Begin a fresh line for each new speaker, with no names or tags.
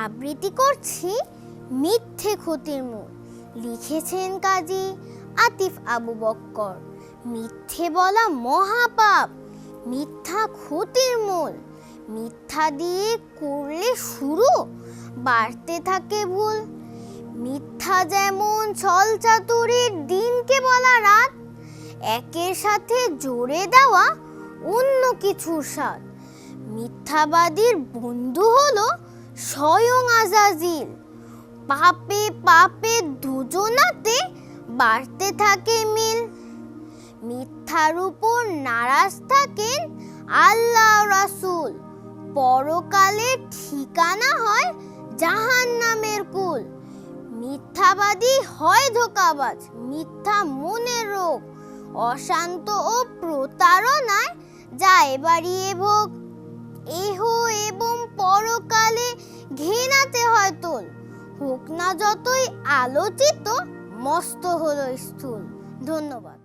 আবৃত্তি করছি মিথ্যে ক্ষতির মূল। লিখেছেন কাজী আতিফ আবু বক্কর। মিথ্যে বলা মহাপাপ, মিথ্যা ক্ষতির মূল। মিথ্যা দিয়ে করলে শুরু, বাড়তে থাকে ভুল। মিথ্যা যেমন ছল চাতুরির দিনকে বলা রাত, একের সাথে জোড়ে দেওয়া অন্য কিছুর স্বাদ। মিথ্যাবাদীর বন্ধু হলো স্বয়ং আজাজিল। পাপে পাপে দুজনাতে বাড়তে থাকে মিল। মিথ্যার উপর নারাজ থাকেন আল্লাহ রাসূল। পরকালে ঠিকানা হয় জাহান্নামের কুল। মিথ্যাবাদী হয় ধোঁকাবাজ, মিথ্যা মনের রোগ। অশান্ত ও প্রতারণায় যায় বাড়িয়ে ভোগ। এহ এবং পরকালে ঘৃণাতে হয় তোল। হোক না যতই আলোচিত, মস্ত হলো স্থূল। ধন্যবাদ।